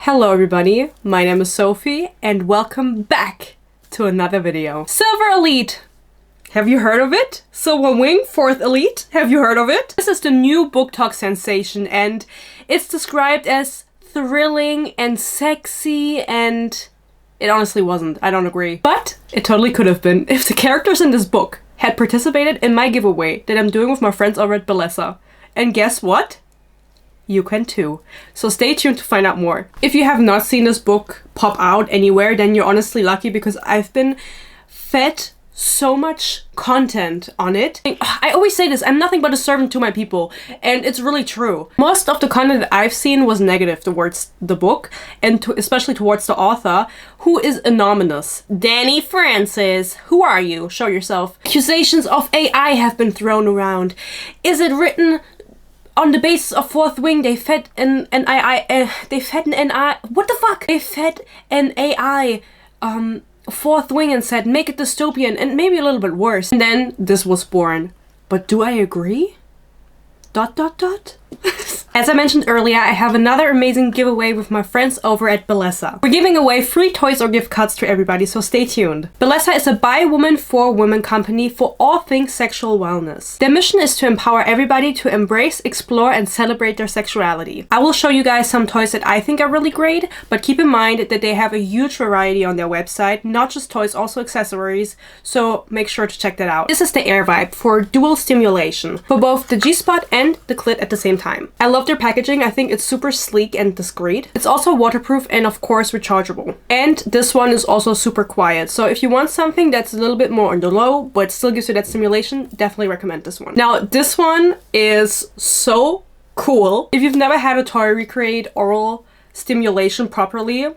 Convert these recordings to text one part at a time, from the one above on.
Hello everybody, my name is Sophie and welcome back to another video. Silver Elite! Have you heard of it? Silver Wing, 4th Elite? Have you heard of it? This is the new Booktok sensation and it's described as thrilling and sexy and it honestly wasn't, I don't agree. But it totally could have been if the characters in this book had participated in my giveaway that I'm doing with my friends over at Bellesa. And guess what? You can too. So stay tuned to find out more. If you have not seen this book pop out anywhere, then you're honestly lucky because I've been fed so much content on it. I always say this, I'm nothing but a servant to my people, and it's really true. Most of the content that I've seen was negative towards the book, and especially towards the author, who is anonymous. Danny Francis, who are you? Show yourself. Accusations of AI have been thrown around. Is it written on the basis of 4th Wing? They fed an AI, they fed an AI, what the fuck? They fed an AI, 4th Wing and said, make it dystopian and maybe a little bit worse. And then this was born. But do I agree? ... As I mentioned earlier, I have another amazing giveaway with my friends over at Bellesa. We're giving away free toys or gift cards to everybody, so stay tuned. Bellesa is a by woman for women company for all things sexual wellness. Their mission is to empower everybody to embrace, explore, and celebrate their sexuality. I will show you guys some toys that I think are really great, but keep in mind that they have a huge variety on their website, not just toys, also accessories, so make sure to check that out. This is the Air Vibe for dual stimulation, for both the G-spot and the clit at the same time. I love their packaging. I think it's super sleek and discreet. It's also waterproof and of course rechargeable. And this one is also super quiet. So if you want something that's a little bit more on the low but still gives you that stimulation, definitely recommend this one. Now this one is so cool. If you've never had a toy recreate oral stimulation properly,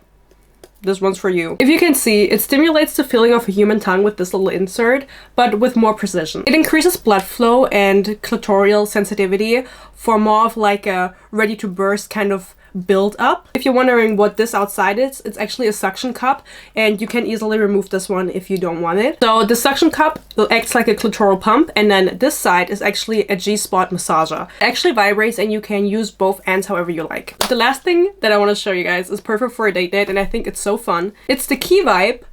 this one's for you. If you can see, it stimulates the feeling of a human tongue with this little insert, but with more precision. It increases blood flow and clitoral sensitivity for more of like a ready to burst kind of build up. If you're wondering what this outside is, it's actually a suction cup and you can easily remove this one if you don't want it. So the suction cup acts like a clitoral pump, and then this side is actually a G-spot massager. It actually vibrates and you can use both ends however you like. The last thing that I want to show you guys is perfect for a date night and I think it's so fun. It's the key vibe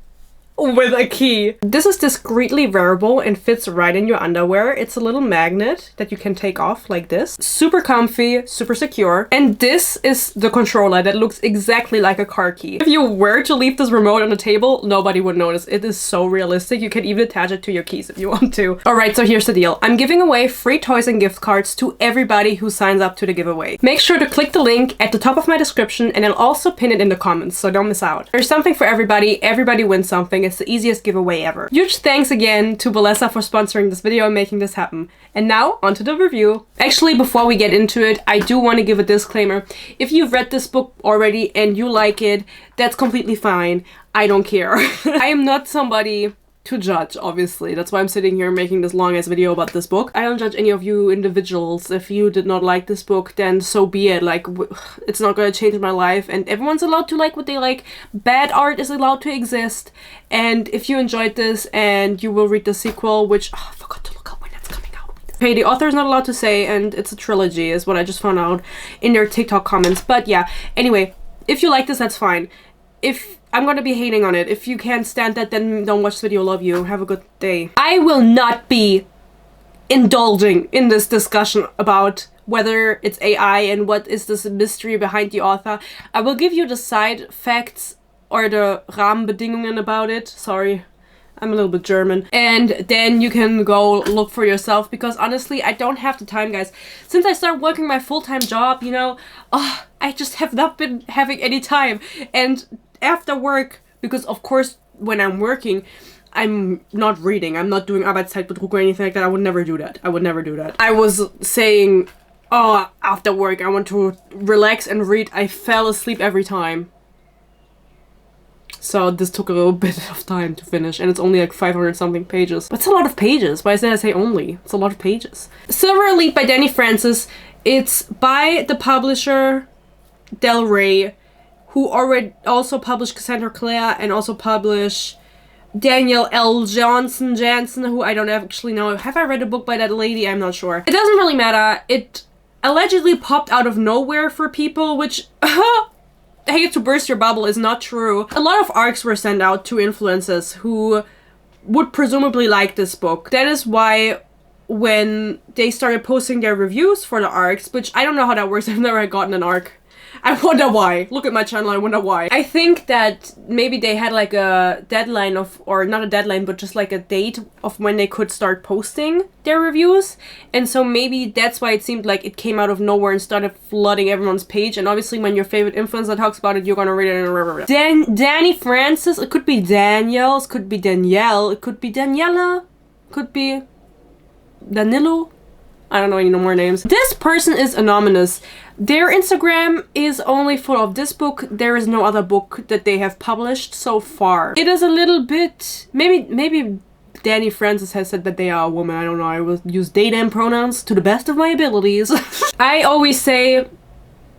with a key. This is discreetly wearable and fits right in your underwear. It's a little magnet that you can take off like this. Super comfy, super secure. And this is the controller that looks exactly like a car key. If you were to leave this remote on the table, nobody would notice. It is so realistic. You can even attach it to your keys if you want to. Alright, so here's the deal. I'm giving away free toys and gift cards to everybody who signs up to the giveaway. Make sure to click the link at the top of my description and I'll also pin it in the comments, so don't miss out. There's something for everybody. Everybody wins something. It's the easiest giveaway ever. Huge thanks again to Bellesa for sponsoring this video and making this happen. And now, onto the review. Actually, before we get into it, I do want to give a disclaimer. If you've read this book already and you like it, that's completely fine. I don't care. I am not somebody to judge, obviously. That's why I'm sitting here making this long ass video about this book. I don't judge any of you individuals. If you did not like this book, then so be it. Like, it's not gonna change my life and everyone's allowed to like what they like. Bad art is allowed to exist. And if you enjoyed this and you will read the sequel, which, oh, I forgot to look up when that's coming out. Okay, the author is not allowed to say, and it's a trilogy is what I just found out in their TikTok comments. But yeah, anyway, if you like this, that's fine. If I'm gonna be hating on it. If you can't stand that, then don't watch this video. Love you. Have a good day. I will not be indulging in this discussion about whether it's AI and what is this mystery behind the author. I will give you the side facts or the Rahmenbedingungen about it. Sorry, I'm a little bit German. And then you can go look for yourself because honestly, I don't have the time, guys. Since I started working my full-time job, you know, I just have not been having any time. And after work, because of course when I'm working I'm not reading, I'm not doing Arbeitszeitbetrug or anything like that. I would never do that. I would never do that. I was saying, oh, after work I want to relax and read. I fell asleep every time. So this took a little bit of time to finish and it's only like 500 something pages. But it's a lot of pages. Why did I say only? It's a lot of pages. Silver Elite by Danny Francis. It's by the publisher Del Rey, who already also published Cassandra Clare and also published Daniel L. Jansen, who I don't actually know. Have I read a book by that lady? I'm not sure. It doesn't really matter. It allegedly popped out of nowhere for people, which I hate to burst your bubble is not true. A lot of ARCs were sent out to influencers who would presumably like this book. That is why when they started posting their reviews for the ARCs, which I don't know how that works, I've never gotten an ARC. I wonder why. Look at my channel, I wonder why. I think that maybe they had like a deadline of, or not a deadline, but just like a date of when they could start posting their reviews. And so maybe that's why it seemed like it came out of nowhere and started flooding everyone's page. And obviously when your favorite influencer talks about it, you're gonna read it. Danny Francis, it could be Danielle, it could be Danielle, it could be Daniela, could be Danilo. I don't know any more names. This person is anonymous. Their Instagram is only full of this book. There is no other book that they have published so far. It is a little bit... Maybe Danny Francis has said that they are a woman. I don't know. I will use they, them pronouns to the best of my abilities. I always say,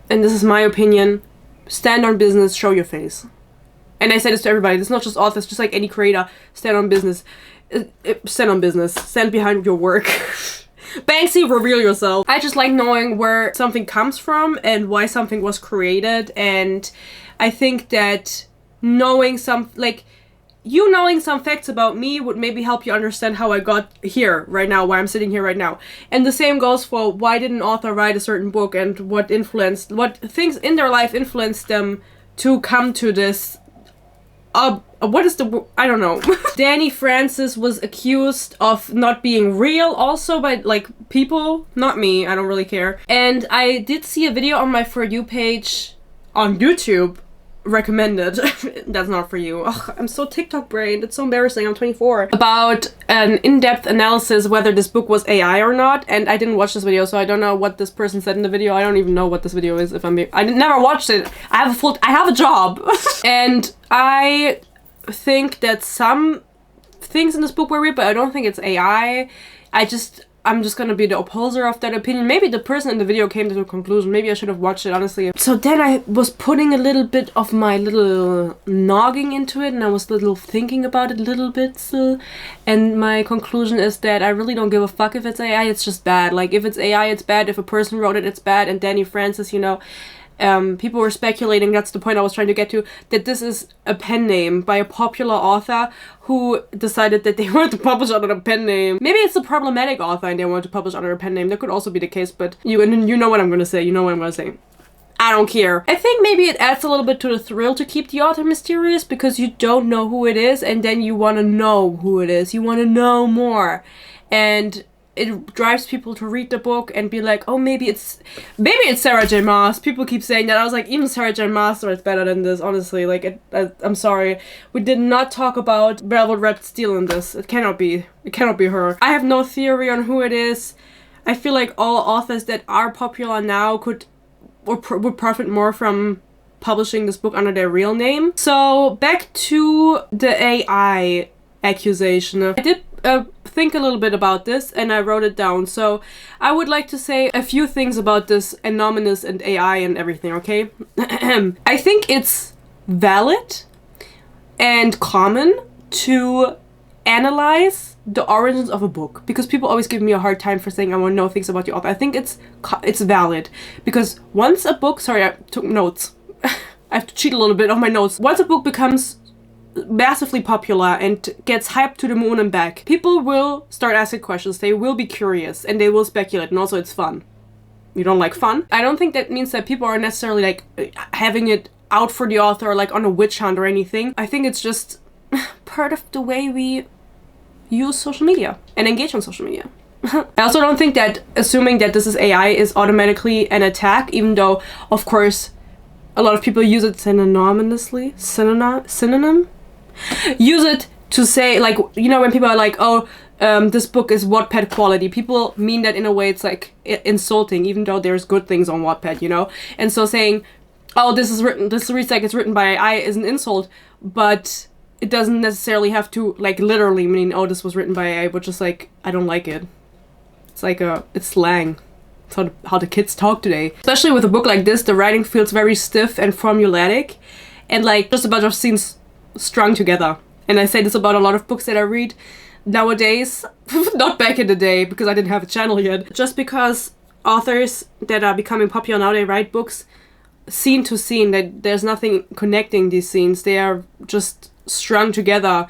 and this is my opinion, stand on business, show your face. And I say this to everybody. It's not just authors, just like any creator. Stand on business. Stand on business. Stand behind your work. Banksy, reveal yourself. I just like knowing where something comes from and why something was created, and I think that knowing some facts about me would maybe help you understand how I got here right now, why I'm sitting here right now. And the same goes for why did an author write a certain book and what things in their life influenced them to come to this what is the... I don't know. Danny Francis was accused of not being real also by, like, people. Not me. I don't really care. And I did see a video on my For You page on YouTube. Recommended. That's not for you. Ugh, I'm so TikTok brained. It's so embarrassing. I'm 24. About an in-depth analysis whether this book was AI or not. And I didn't watch this video, so I don't know what this person said in the video. I don't even know what this video is. If I never watched it. I have a job. And I think that some things in this book were real, but I don't think it's AI. I'm just gonna be the opposer of that opinion. Maybe the person in the video came to the conclusion. Maybe I should have watched it, honestly. So then I was putting a little bit of my little nogging into it, and I was thinking about it a little bit still. And my conclusion is that I really don't give a fuck if it's AI, it's just bad. Like, if it's AI, it's bad. If a person wrote it, it's bad. And Danny Francis, you know, people were speculating, that's the point I was trying to get to, that this is a pen name by a popular author who decided that they wanted to publish under a pen name. Maybe it's a problematic author and they wanted to publish under a pen name. That could also be the case, but you know what I'm gonna say. You know what I'm gonna say. I don't care. I think maybe it adds a little bit to the thrill to keep the author mysterious because you don't know who it is and then you want to know who it is. You want to know more. And it drives people to read the book and be like, oh, maybe it's Sarah J. Maas. People keep saying that. I was like, even Sarah J. Maas is better than this, honestly. Like, I'm sorry. We did not talk about Velvet Wrapped Steel in this. It cannot be. It cannot be her. I have no theory on who it is. I feel like all authors that are popular now would profit more from publishing this book under their real name. So, back to the AI accusation. I did think a little bit about this and I wrote it down. So I would like to say a few things about this anonymous and AI and everything, okay? I think it's valid and common to analyze the origins of a book because people always give me a hard time for saying I want to know things about the author. I think it's valid because once a book... Sorry, I took notes. I have to cheat a little bit on my notes. Once a book becomes massively popular and gets hyped to the moon and back, people will start asking questions, they will be curious, and they will speculate, and also it's fun. You don't like fun? I don't think that means that people are necessarily like having it out for the author or like on a witch hunt or anything. I think it's just part of the way we use social media and engage on social media. I also don't think that assuming that this is AI is automatically an attack, even though, of course, a lot of people use it synonymously. Synonym? Use it to say, like, you know, when people are like, oh, this book is Wattpad quality. People mean that in a way it's like insulting, even though there's good things on Wattpad, you know? And so saying, oh, this reads like it's written by AI is an insult, but it doesn't necessarily have to, like, literally mean, oh, this was written by AI, but just like, I don't like it. It's like it's slang. It's how the kids talk today. Especially with a book like this, the writing feels very stiff and formulaic and like just a bunch of scenes strung together. And I say this about a lot of books that I read nowadays, not back in the day because I didn't have a channel yet. Just because authors that are becoming popular now, they write books scene to scene, that there's nothing connecting these scenes. They are just strung together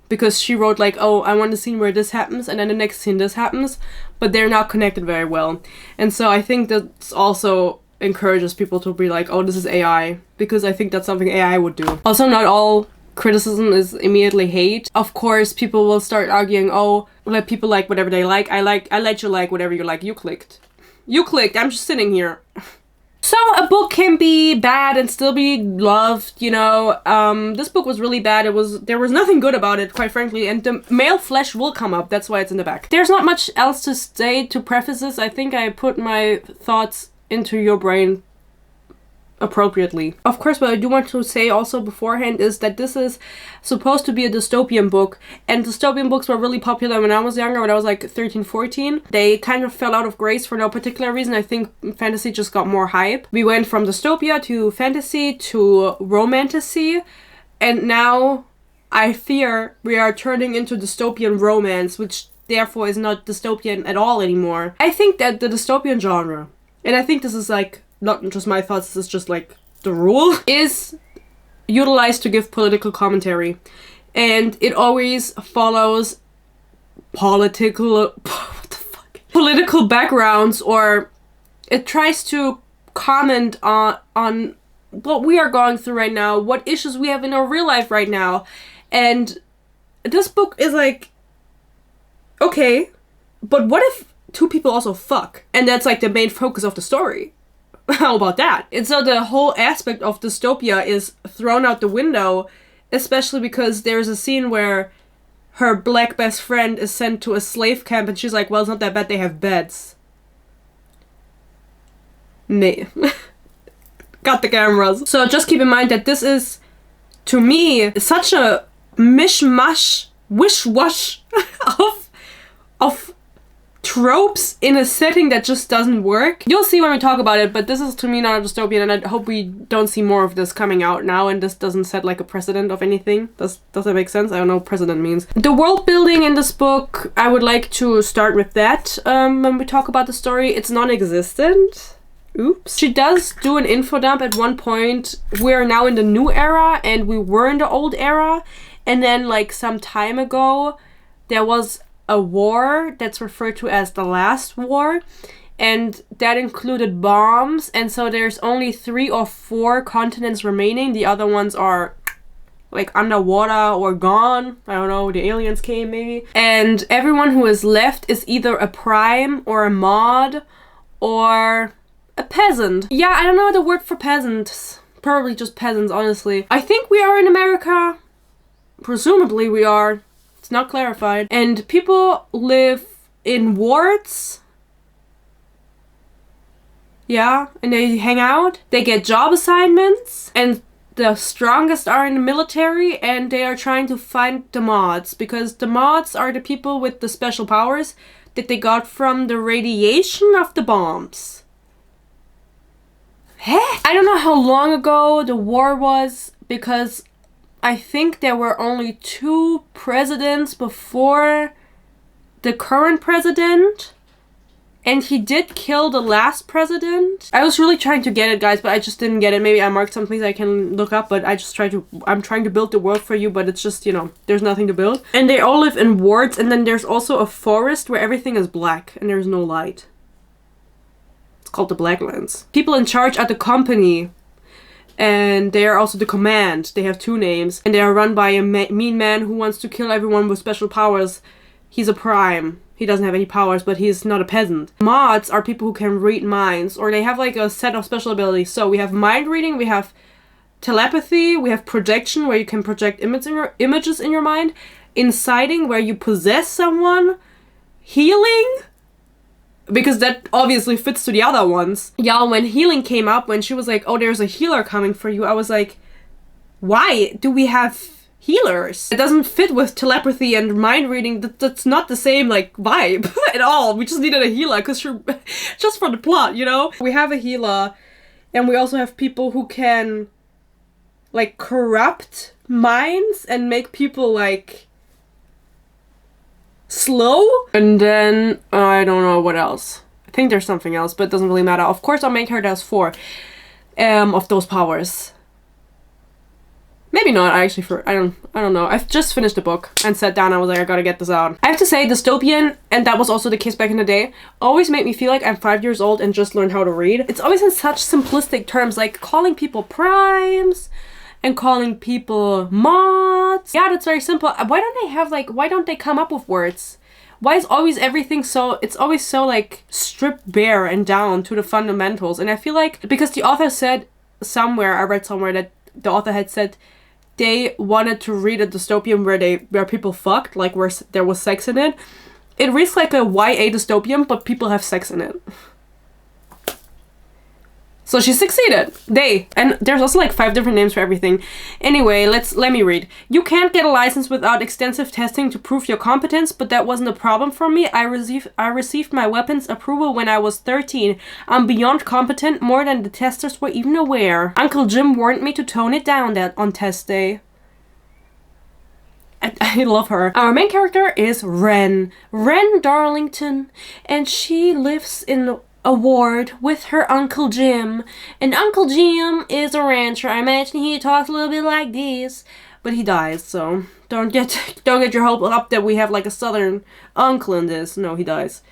because she wrote like, oh, I want a scene where this happens and then the next scene this happens, but they're not connected very well. And so I think that's also encourages people to be like, oh, this is AI, because I think that's something AI would do. Also, not all criticism is immediately hate. Of course, people will start arguing, oh, let people like whatever they like. I let you like whatever you like. You clicked. I'm just sitting here. So a book can be bad and still be loved, you know. This book was really bad. There was nothing good about it, quite frankly, and the male flesh will come up. That's why it's in the back. There's not much else to say to preface this. I think I put my thoughts into your brain appropriately. Of course, what I do want to say also beforehand is that this is supposed to be a dystopian book, and dystopian books were really popular when I was younger, when I was like 13, 14. They kind of fell out of grace for no particular reason. I think fantasy just got more hype. We went from dystopia to fantasy to romantasy, and now I fear we are turning into dystopian romance, which therefore is not dystopian at all anymore. I think that the dystopian genre, and I think this is like not just my thoughts, this is just like the rule, is utilized to give political commentary. And it always follows political backgrounds, or it tries to comment on what we are going through right now, what issues we have in our real life right now. And this book is like, okay, but what if two people also fuck? And that's like the main focus of the story. How about that? And so the whole aspect of dystopia is thrown out the window, especially because there's a scene where her black best friend is sent to a slave camp and she's like, well, it's not that bad, they have beds. Nay. Got the cameras. So just keep in mind that this is, to me, such a mishmash, wish-wash of tropes in a setting that just doesn't work. You'll see when we talk about it, but this is to me not a dystopian, and I hope we don't see more of this coming out now and this doesn't set like a precedent of anything. Does that make sense? I don't know what precedent means. The world building in this book, I would like to start with that when we talk about the story. It's non-existent. Oops. She does do an info dump at one point. We're now in the new era and we were in the old era, and then like some time ago there was a war that's referred to as the last war, and that included bombs, and so there's only 3 or 4 continents remaining. The other ones are like underwater or gone. I don't know, the aliens came maybe. And everyone who is left is either a prime or a mod or a peasant. Yeah, I don't know the word for peasants. Probably just peasants, honestly. I think we are in America. Presumably we are. It's not clarified. And people live in wards. Yeah, and they hang out. They get job assignments. And the strongest are in the military, and they are trying to find the mods, because the mods are the people with the special powers that they got from the radiation of the bombs. Huh? I don't know how long ago the war was, because I think there were only 2 presidents before the current president, and he did kill the last president. I was really trying to get it, guys, but I just didn't get it. Maybe I marked some things I can look up, but I'm trying to build the world for you, but it's just, you know, there's nothing to build. And they all live in wards, and then there's also a forest where everything is black and there's no light. It's called the Blacklands. People in charge are the company, and they are also the command. They have 2 names, and they are run by a mean man who wants to kill everyone with special powers. He's a prime. He doesn't have any powers, but he's not a peasant. Mods are people who can read minds, or they have like a set of special abilities. So we have mind reading, we have telepathy, we have projection, where you can project images in your mind, inciting, where you possess someone, healing, because that obviously fits to the other ones. Y'all, when healing came up, when she was like, oh, there's a healer coming for you, I was like, why do we have healers? It doesn't fit with telepathy and mind reading. That's not the same like vibe at all. We just needed a healer because just for the plot, you know? We have a healer, and we also have people who can like corrupt minds and make people like slow. And then I don't know what else. I think there's something else, but it doesn't really matter. Of course, our main character has 4. of those powers. Maybe not, I don't know. I've just finished the book and sat down and I was like, I gotta get this out. I have to say, dystopian, and that was also the case back in the day, always made me feel like I'm 5 years old and just learned how to read. It's always in such simplistic terms, like calling people primes and calling people mods. Yeah, that's very simple. Why don't they come up with words? Why is always everything it's always so like stripped bare and down to the fundamentals? And I feel like, because the author said somewhere, I read somewhere that the author had said they wanted to read a dystopian where people fucked, like where there was sex in it. It reads like a YA dystopian, but people have sex in it. So she succeeded. And there's also like 5 different names for everything. Anyway, let me read. You can't get a license without extensive testing to prove your competence, but that wasn't a problem for me. I received my weapons approval when I was 13. I'm beyond competent, more than the testers were even aware. Uncle Jim warned me to tone it down on test day. I love her. Our main character is Wren Darlington, and she lives in a ward with her Uncle Jim. And Uncle Jim is a rancher. I imagine he talks a little bit like this. But he dies, so don't get your hope up that we have like a southern uncle in this. No, he dies.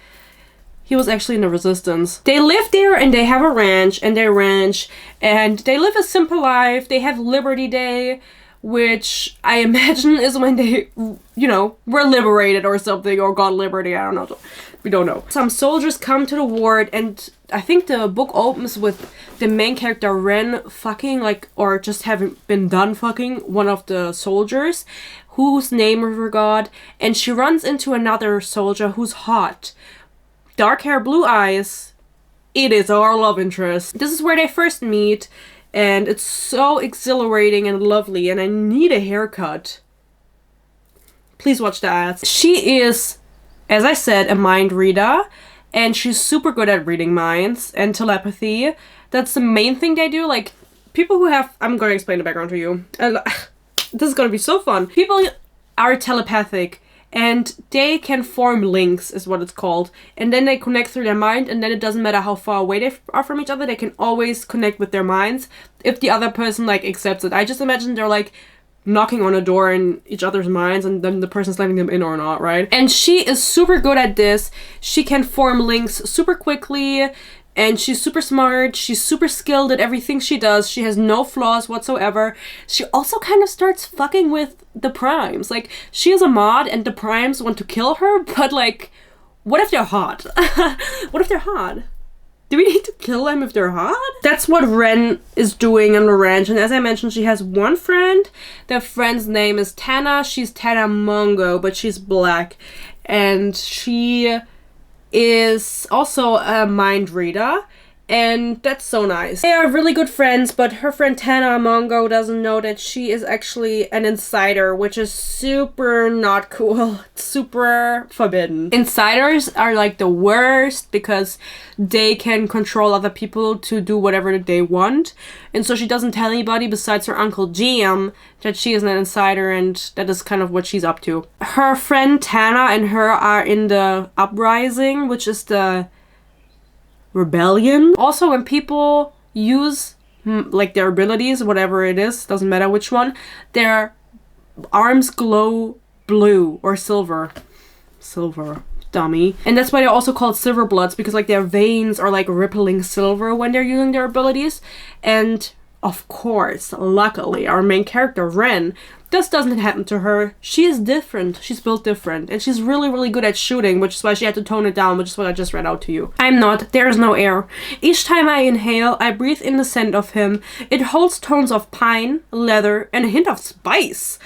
He was actually in the resistance. They live there and they have a ranch, and they ranch, and they live a simple life. They have Liberty Day, which I imagine is when they, you know, were liberated or something, or got liberty, I don't know. We don't know. Some soldiers come to the ward, and I think the book opens with the main character Wren fucking, like, or just having been done fucking one of the soldiers, whose name I forgot, and she runs into another soldier who's hot. Dark hair, blue eyes. It is our love interest. This is where they first meet, and it's so exhilarating and lovely, and I need a haircut. Please watch the ads. She is, as I said, a mind reader, and she's super good at reading minds and telepathy. That's the main thing they do. Like, people who have... I'm going to explain the background to you. This is going to be so fun. People are telepathic, and they can form links, is what it's called. And then they connect through their mind, and then it doesn't matter how far away they are from each other, they can always connect with their minds if the other person, like, accepts it. I just imagine they're, like, knocking on a door in each other's minds, and then the person's letting them in or not, right? And she is super good at this. She can form links super quickly, and she's super smart. She's super skilled at everything she does. She has no flaws whatsoever. She also kind of starts fucking with the primes. Like, she is a mod, and the primes want to kill her, but, like, what if they're hot? What if they're hot? Do we need to kill them if they're hot? That's what Wren is doing on the ranch. And as I mentioned, she has one friend. That friend's name is Tana. She's Tana Mongo, but she's black. And she is also a mind reader. And that's so nice. They are really good friends, but her friend Tana Mongo doesn't know that she is actually an insider, which is super not cool. It's super forbidden. Insiders are like the worst because they can control other people to do whatever they want. And so she doesn't tell anybody besides her Uncle Jim that she is an insider, and that is kind of what she's up to. Her friend Tana and her are in the uprising, which is the rebellion. Also, when people use like their abilities, whatever it is, doesn't matter which one, their arms glow blue or silver. Dummy. And that's why they're also called silver bloods, because like their veins are like rippling silver when they're using their abilities. And of course, luckily, our main character Wren, this doesn't happen to her. She is different. She's built different. And she's really, really good at shooting, which is why she had to tone it down, which is what I just read out to you. I'm not. There is no air. Each time I inhale, I breathe in the scent of him. It holds tones of pine, leather, and a hint of spice.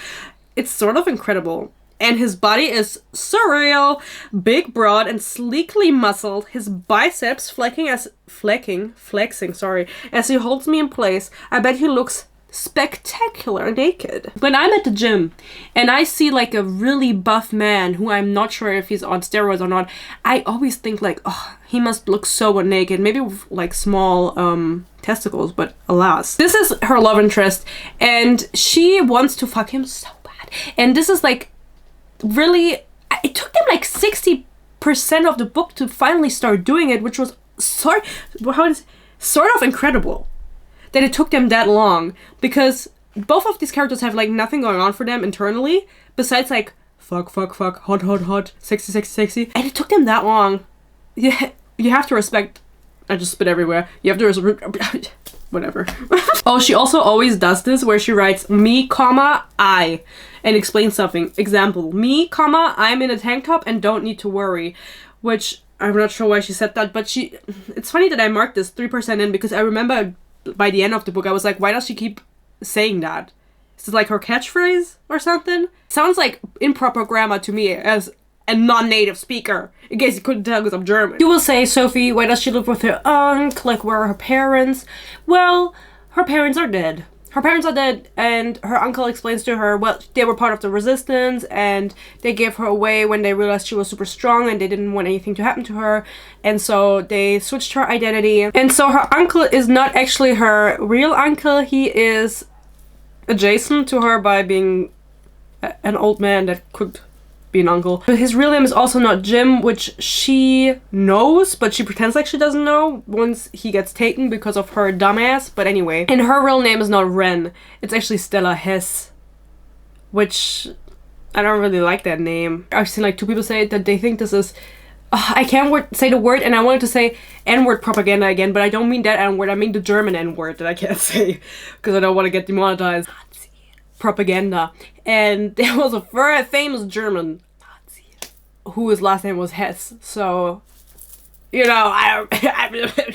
It's sort of incredible. And his body is surreal, big, broad, and sleekly muscled. His biceps flexing as he holds me in place. I bet he looks spectacular naked. When I'm at the gym and I see like a really buff man who I'm not sure if he's on steroids or not, I always think like, oh, he must look so naked, maybe with like small testicles, but alas. This is her love interest, and she wants to fuck him so bad. And this is like really, it took them like 60% of the book to finally start doing it, which was sort of incredible. that it took them that long, because both of these characters have like nothing going on for them internally besides like fuck, hot, sexy, and it took them that long. Yeah, you have to respect. I just spit everywhere. You have to respect. Whatever. Oh, she also always does this where she writes me, comma, I, and explains something. Example, me, comma, I'm in a tank top and don't need to worry, which I'm not sure why she said that, but it's funny that I marked this 3% in, because I remember by the end of the book I was like, why does she keep saying that? Is it like her catchphrase or something? Sounds like improper grammar to me as a non-native speaker, in case you couldn't tell because I'm German. You will say, Sophie, why does she live with her aunt? Like, where are her parents? Well, her parents are dead. Her parents are dead, and her uncle explains to her, well, they were part of the resistance, and they gave her away when they realized she was super strong, and they didn't want anything to happen to her, and so they switched her identity. And so her uncle is not actually her real uncle, he is adjacent to her by being an old man that could be an uncle. But his real name is also not Jim, which she knows, but she pretends like she doesn't know once he gets taken because of her dumbass. But anyway, and her real name is not Ren, it's actually Stella Hess, which I don't really like that name. I've seen like 2 people say that they think this is I can't say the word, and I wanted to say N-word propaganda again, but I don't mean that N-word, I mean the German N-word that I can't say because I don't want to get demonetized. Nazi propaganda. And there was a very famous German Nazi whose last name was Hess, so you know,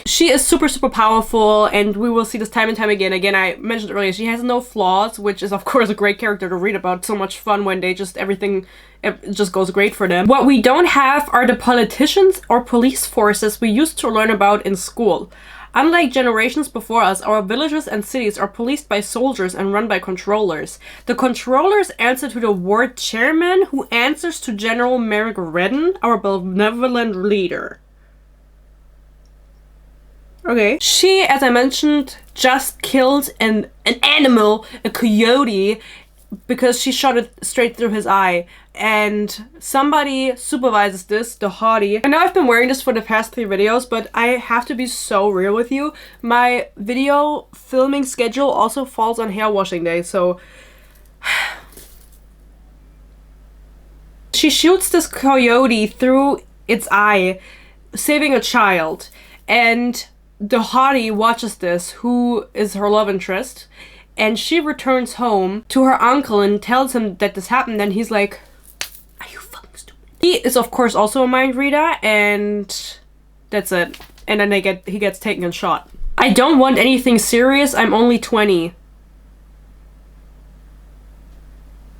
she is super powerful, and we will see this time and time again. Again, I mentioned earlier, she has no flaws, which is of course a great character to read about. So much fun when they just, everything, it just goes great for them. What we don't have are the politicians or police forces we used to learn about in school. Unlike generations before us, our villages and cities are policed by soldiers and run by controllers. The controllers answer to the ward chairman, who answers to General Merrick Redden, our benevolent leader. Okay. She, as I mentioned, just killed an animal, a coyote, because she shot it straight through his eye. And somebody supervises this, the hottie. I know I've been wearing this for the past 3 videos, but I have to be so real with you. My video filming schedule also falls on hair washing day, so she shoots this coyote through its eye, saving a child. And the hottie watches this, who is her love interest, and she returns home to her uncle and tells him that this happened, and he's like, are you fucking stupid? He is of course also a mind reader, and that's it. And then he gets taken and shot. I don't want anything serious, I'm only 20.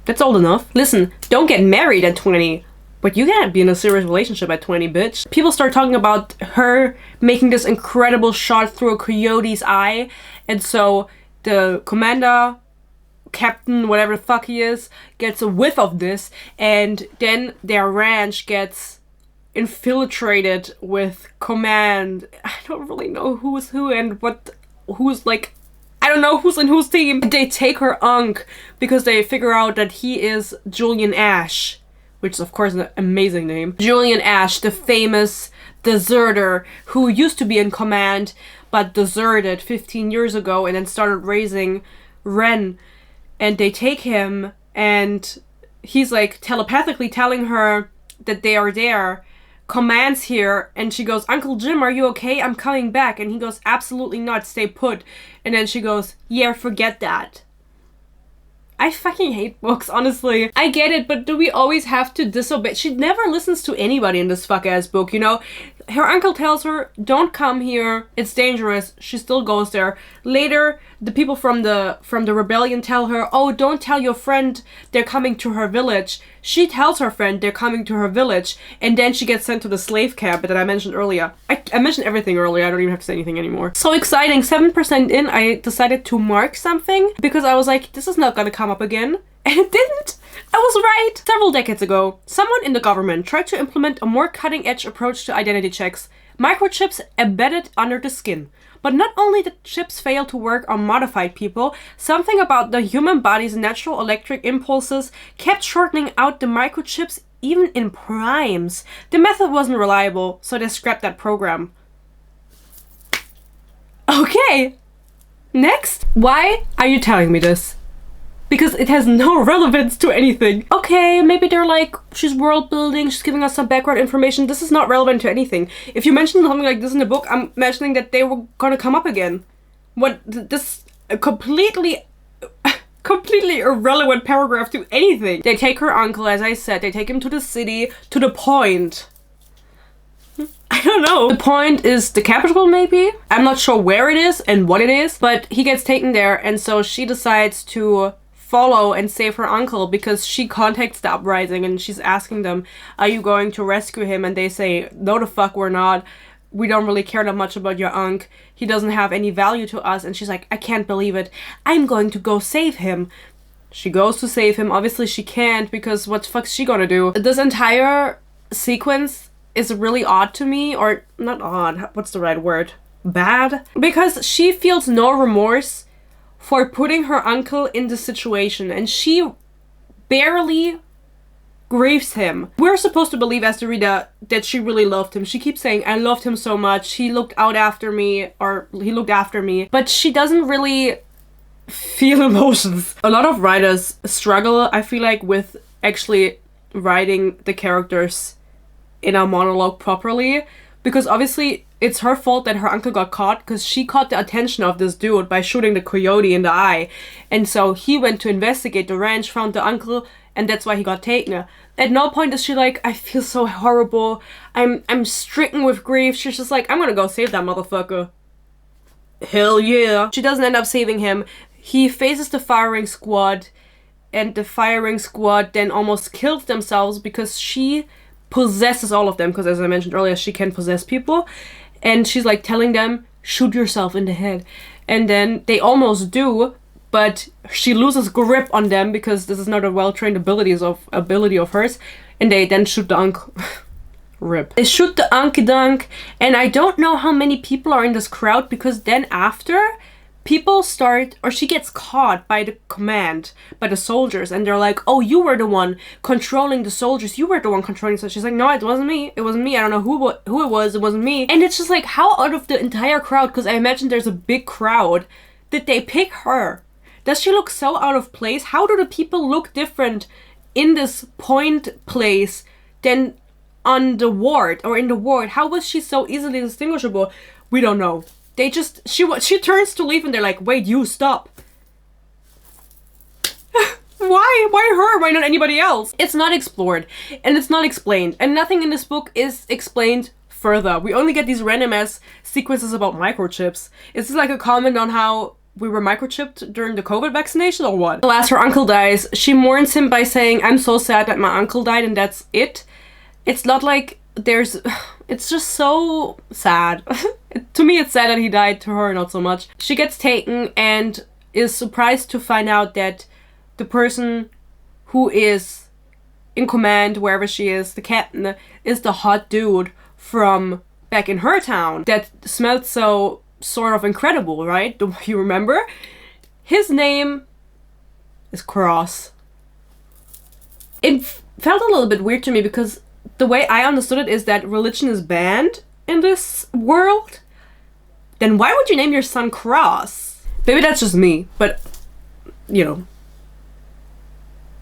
That's old enough. Listen, don't get married at 20. But you can't be in a serious relationship at 20, bitch. People start talking about her making this incredible shot through a coyote's eye. And so the commander, captain, whatever the fuck he is, gets a whiff of this. And then their ranch gets infiltrated with command. I don't really know who's who and who's like, I don't know who's in whose team. They take her unk because they figure out that he is Julian Ash, which is of course an amazing name. Julian Ash, the famous deserter who used to be in command but deserted 15 years ago and then started raising Ren. And they take him, and he's like telepathically telling her that they are there. Command's here, and she goes, Uncle Jim, are you okay? I'm coming back. And he goes, absolutely not, stay put. And then she goes, yeah, forget that. I fucking hate books, honestly. I get it, but do we always have to disobey? She never listens to anybody in this fuck-ass book, you know? Her uncle tells her, don't come here, it's dangerous. She still goes there. Later, the people from the rebellion tell her, oh, don't tell your friend they're coming to her village. She tells her friend they're coming to her village, and then she gets sent to the slave camp that I mentioned earlier. I mentioned everything earlier, I don't even have to say anything anymore. So exciting, 7% in, I decided to mark something, because I was like, this is not gonna come up again. And it didn't! I was right! Several decades ago, someone in the government tried to implement a more cutting-edge approach to identity checks. Microchips embedded under the skin. But not only did chips fail to work on modified people, something about the human body's natural electric impulses kept shortening out the microchips even in primes. The method wasn't reliable, so they scrapped that program. Okay! Next, why are you telling me this? Because it has no relevance to anything. Okay, maybe they're like, she's world building, she's giving us some background information. This is not relevant to anything. If you mention something like this in the book, I'm imagining that they were gonna come up again. What, this completely irrelevant paragraph to anything. They take her uncle, as I said, they take him to the city, to the point. I don't know. The point is the capital, maybe? I'm not sure where it is and what it is, but he gets taken there, and so she decides to follow and save her uncle because she contacts the uprising and she's asking them, are you going to rescue him? And they say, no the fuck we're not. We don't really care that much about your uncle. He doesn't have any value to us. And she's like, I can't believe it. I'm going to go save him. She goes to save him. Obviously she can't, because what the fuck's she gonna do? This entire sequence is really odd to me, or not odd, what's the right word? Bad? Because she feels no remorse for putting her uncle in this situation, and she barely grieves him. We're supposed to believe as the reader that she really loved him. She keeps saying, I loved him so much, he looked out after me, or he looked after me, but she doesn't really feel emotions. A lot of writers struggle, I feel like, with actually writing the characters in a monologue properly, because obviously it's her fault that her uncle got caught, because she caught the attention of this dude by shooting the coyote in the eye, and so he went to investigate the ranch, found the uncle, and that's why he got taken. At no point is she like, I feel so horrible, I'm stricken with grief. She's just like, I'm gonna go save that motherfucker. Hell yeah. She doesn't end up saving him. He faces the firing squad, and the firing squad then almost kills themselves because she possesses all of them, because as I mentioned earlier, she can possess people, and she's like telling them, shoot yourself in the head, and then they almost do, but she loses grip on them because this is not a well-trained ability of hers, and they then shoot the uncle. Rip. They shoot the unky dunk, and I don't know how many people are in this crowd, because then after, people start, or she gets caught by the command, by the soldiers, and they're like, oh, you were the one controlling the soldiers, you were the one controlling the soldiers. She's like, no, it wasn't me, I don't know who it was, it wasn't me. And it's just like, how out of the entire crowd, because I imagine there's a big crowd, did they pick her? Does she look so out of place? How do the people look different in this point place than on the ward, or in the ward? How was she so easily distinguishable? We don't know. They just, she turns to leave and they're like, wait, you stop. Why her? Why not anybody else? It's not explored, and it's not explained, and nothing in this book is explained further. We only get these random ass sequences about microchips. Is this like a comment on how we were microchipped during the COVID vaccination, or what? Alas, her uncle dies. She mourns him by saying, I'm so sad that my uncle died, and that's it. It's not like there's, it's just so sad. To me, it's sad that he died, to her, not so much. She gets taken and is surprised to find out that the person who is in command, wherever she is, the captain, is the hot dude from back in her town that smelled so sort of incredible, right? Do you remember? His name is Cross. It felt a little bit weird to me because the way I understood it is that religion is banned in this world. Then why would you name your son Cross? Maybe that's just me, but you know,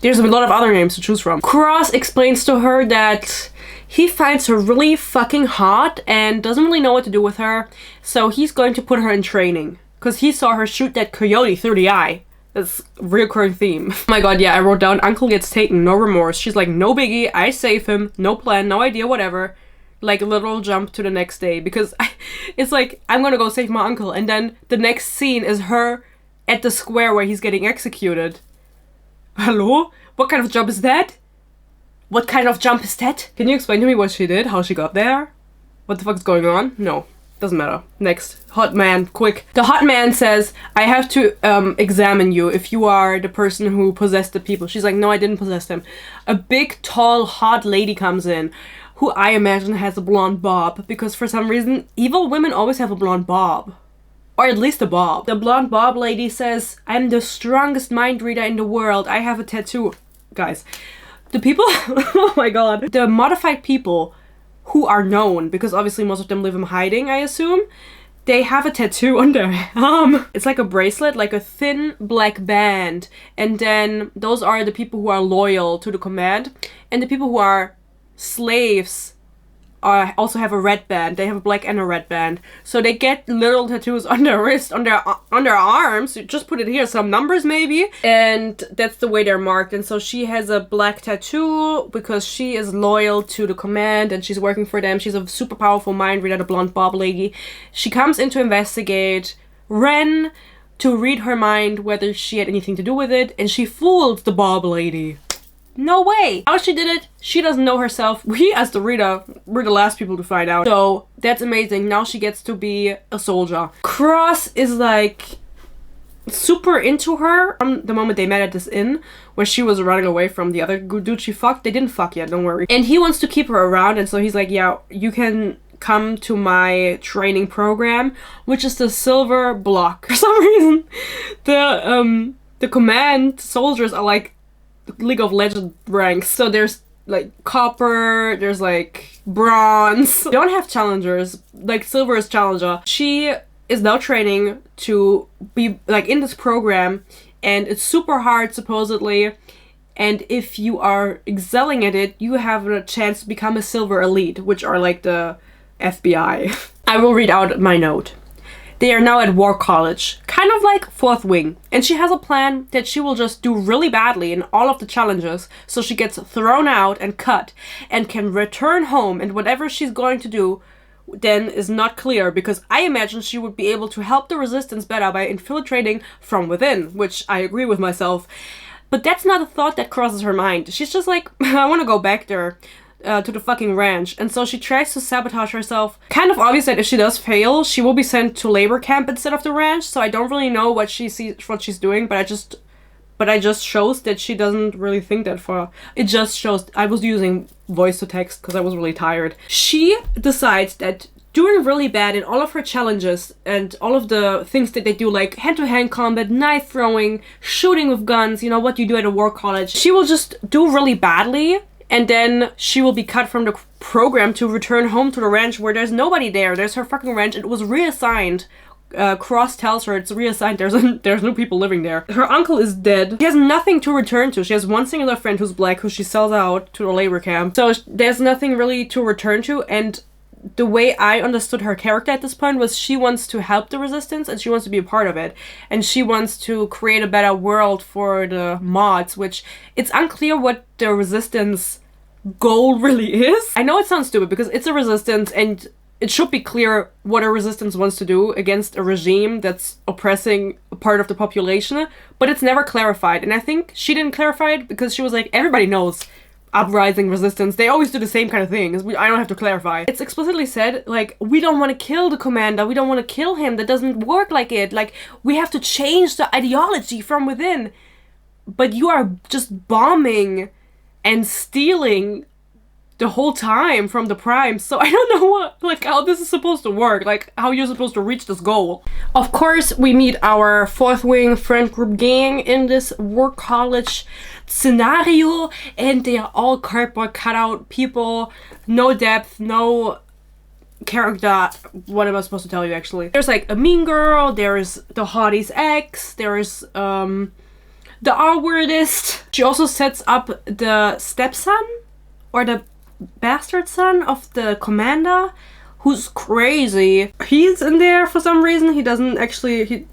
there's a lot of other names to choose from. Cross explains to her that he finds her really fucking hot and doesn't really know what to do with her, so he's going to put her in training because he saw her shoot that coyote through the eye. That's a recurring theme. Oh my god, yeah, I wrote down, uncle gets taken, no remorse. She's like, no biggie, I save him, no plan, no idea, whatever. Like a literal jump to the next day, because it's like, I'm gonna go save my uncle, and then the next scene is her at the square where he's getting executed. Hello? What kind of jump is that? What kind of jump is that? Can you explain to me what she did? How she got there? What the fuck is going on? No. Doesn't matter. Next. Hot man. Quick. The hot man says, I have to examine you if you are the person who possessed the people. She's like, no, I didn't possess them. A big, tall, hot lady comes in, who I imagine has a blonde bob, because for some reason, evil women always have a blonde bob. Or at least a bob. The blonde bob lady says, I'm the strongest mind reader in the world. I have a tattoo. Guys, the people, oh my god. The modified people who are known, because obviously most of them live in hiding, I assume, they have a tattoo on their arm. It's like a bracelet, like a thin black band. And then those are the people who are loyal to the command. And the people who are slaves also have a red band. They have a black and a red band. So they get little tattoos on their wrist, on their arms. You just put it here, some numbers maybe. And that's the way they're marked. And so she has a black tattoo because she is loyal to the command and she's working for them. She's a super powerful mind reader, the blonde bob lady. She comes in to investigate Ren to read her mind, whether she had anything to do with it. And she fooled the bob lady. No way! How she did it, she doesn't know herself. We, as the reader, we're the last people to find out. So, that's amazing. Now she gets to be a soldier. Cross is like super into her from the moment they met at this inn, where she was running away from the other dude she fucked. They didn't fuck yet, don't worry. And he wants to keep her around, and so he's like, yeah, you can come to my training program, which is the silver block. For some reason, the command soldiers are like League of Legends ranks. So there's like copper, there's like bronze. They don't have challengers, like silver is challenger. She is now training to be like in this program, and it's super hard supposedly. And if you are excelling at it, you have a chance to become a silver elite, which are like the FBI. I will read out my note. They are now at War College, kind of like Fourth Wing, and she has a plan that she will just do really badly in all of the challenges, so she gets thrown out and cut, and can return home, and whatever she's going to do then is not clear, because I imagine she would be able to help the resistance better by infiltrating from within, which I agree with myself. But that's not a thought that crosses her mind. She's just like, I want to go back there. To the fucking ranch, and so she tries to sabotage herself. Kind of obvious that if she does fail, she will be sent to labor camp instead of the ranch, so I don't really know what she's doing, but I just shows that she doesn't really think that far. It just shows. I was using voice to text because I was really tired. She decides that doing really bad in all of her challenges and all of the things that they do, like hand-to-hand combat, knife throwing, shooting with guns, you know, what you do at a war college, she will just do really badly. And then she will be cut from the program to return home to the ranch where there's nobody there. There's her fucking ranch. It was reassigned. Cross tells her it's reassigned. There's no people living there. Her uncle is dead. She has nothing to return to. She has one singular friend who's black who she sells out to the labor camp. So there's nothing really to return to. And the way I understood her character at this point was she wants to help the resistance and she wants to be a part of it. And she wants to create a better world for the mods, which it's unclear what the resistance goal really is. I know it sounds stupid because it's a resistance and it should be clear what a resistance wants to do against a regime that's oppressing a part of the population, but it's never clarified. And I think she didn't clarify it because she was like, everybody knows uprising, resistance, they always do the same kind of things. I don't have to clarify. It's explicitly said, like, we don't want to kill the commander, we don't want to kill him, that doesn't work like it. Like, we have to change the ideology from within. But you are just bombing and stealing the whole time from the primes, so I don't know how this is supposed to work, like how you're supposed to reach this goal. Of course, we meet our Fourth Wing friend group gang in this war college scenario, and they are all cardboard cutout people, no depth, no character. What am I supposed to tell you, actually? There's like a mean girl, there's the hottie's ex, there's the R-wordist. She also sets up the stepson or the bastard son of the commander, who's crazy. He's in there for some reason. He doesn't actually,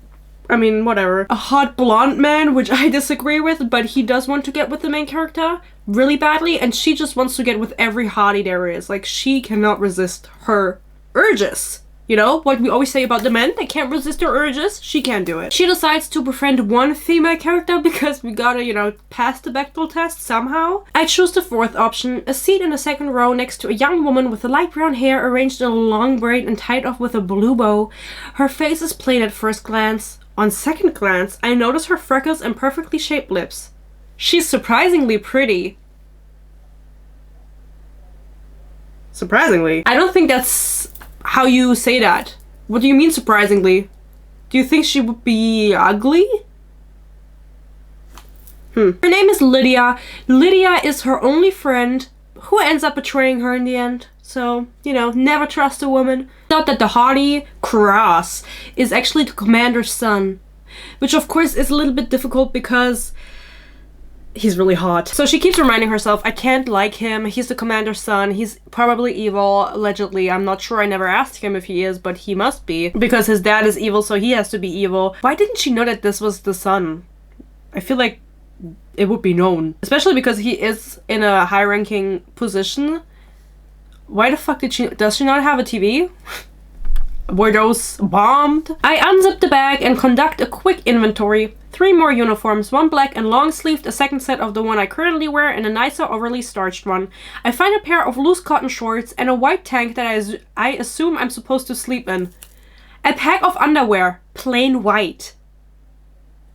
I mean, whatever. A hot blonde man, which I disagree with, but he does want to get with the main character really badly, and she just wants to get with every hottie there is. Like, she cannot resist her urges. You know, what we always say about the men, they can't resist their urges, she can't do it. She decides to befriend one female character because we gotta, you know, pass the Bechdel test somehow. I choose the fourth option, a seat in the second row next to a young woman with light brown hair arranged in a long braid and tied off with a blue bow. Her face is plain at first glance. On second glance, I notice her freckles and perfectly shaped lips. She's surprisingly pretty. Surprisingly? I don't think that's how you say that. What do you mean surprisingly? Do you think she would be ugly? Her name is Lydia. Lydia is her only friend who ends up betraying her in the end. So, you know, never trust a woman. Not that the haughty Cross is actually the commander's son, which of course is a little bit difficult because he's really hot. So she keeps reminding herself, I can't like him. He's the commander's son. He's probably evil, allegedly. I'm not sure. I never asked him if he is, but he must be. Because his dad is evil, so he has to be evil. Why didn't she know that this was the son? I feel like it would be known. Especially because he is in a high-ranking position. Why the fuck does she not have a TV? Were those bombed? I unzip the bag and conduct a quick inventory. 3 more uniforms, 1 black and long-sleeved, a second set of the one I currently wear, and a nicer overly starched one. I find a pair of loose cotton shorts and a white tank that I assume I'm supposed to sleep in. A pack of underwear, plain white.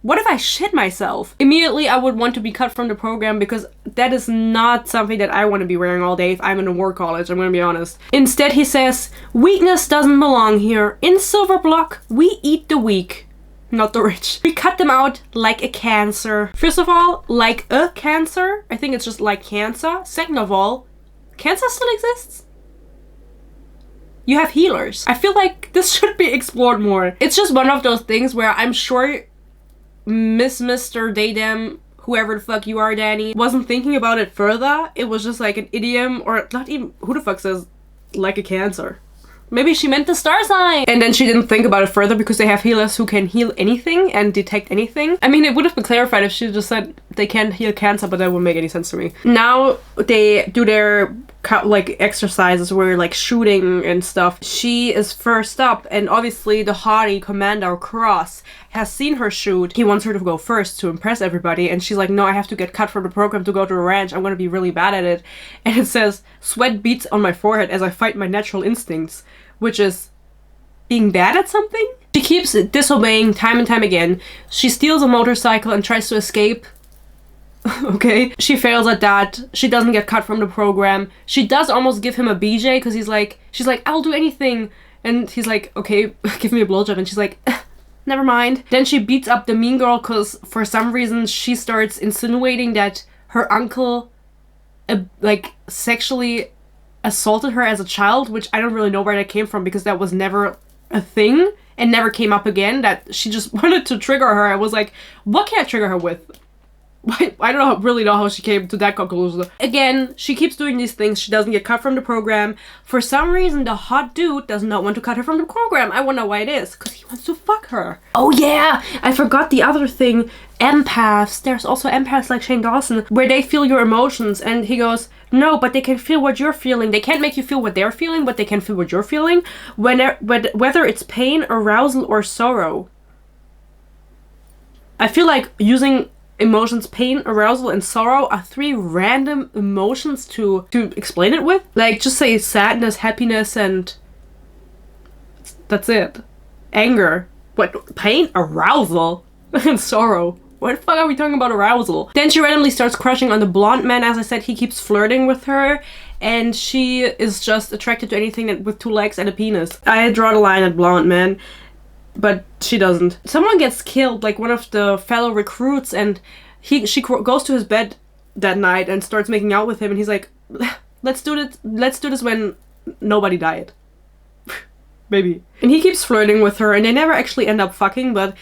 What if I shit myself? Immediately I would want to be cut from the program because that is not something that I want to be wearing all day if I'm in a war college, I'm gonna be honest. Instead he says, weakness doesn't belong here. In Silver Block, we eat the weak, not the rich. We cut them out like a cancer. First of all, like a cancer? I think it's just like cancer. Second of all, cancer still exists? You have healers. I feel like this should be explored more. It's just one of those things where I'm sure Mr. Daydam, whoever the fuck you are, Danny, wasn't thinking about it further. It was just like an idiom, or not even, who the fuck says like a cancer? Maybe she meant the star sign. And then she didn't think about it further because they have healers who can heal anything and detect anything. I mean, it would have been clarified if she just said they can't heal cancer, but that wouldn't make any sense to me. Now they do their like exercises where like shooting and stuff. She is first up, and obviously the haughty Commander Cross has seen her shoot. He wants her to go first to impress everybody, and she's like, no, I have to get cut from the program to go to the ranch. I'm gonna be really bad at it. And it says, sweat beats on my forehead as I fight my natural instincts, which is being bad at something. She keeps disobeying time and time again. She steals a motorcycle and tries to escape. Okay, she fails at that. She doesn't get cut from the program. She does almost give him a BJ because she's like, I'll do anything. And he's like, okay, give me a blowjob. And she's like, never mind. Then she beats up the mean girl because for some reason she starts insinuating that her uncle like sexually assaulted her as a child, which I don't really know where that came from because that was never a thing and never came up again. That she just wanted to trigger her. I was like, what can I trigger her with? I don't really know how she came to that conclusion. Again, she keeps doing these things. She doesn't get cut from the program. For some reason, the hot dude does not want to cut her from the program. I wonder why it is. Because he wants to fuck her. Oh yeah! I forgot the other thing. Empaths. There's also empaths like Shane Dawson, where they feel your emotions. And he goes, no, but they can feel what you're feeling. They can't make you feel what they're feeling, but they can feel what you're feeling. Whether it's pain, arousal, or sorrow. I feel like using emotions, pain, arousal, and sorrow are 3 random emotions to explain it with. Like, just say sadness, happiness, and that's it. Anger. What? Pain, arousal, and sorrow. What the fuck are we talking about arousal? Then she randomly starts crushing on the blonde man. As I said, he keeps flirting with her, and she is just attracted to anything with 2 legs and a penis. I draw the line at blonde man. But she doesn't. Someone gets killed, like one of the fellow recruits, and she goes to his bed that night and starts making out with him, and he's like, let's do this when nobody died. Maybe. And he keeps flirting with her, and they never actually end up fucking, but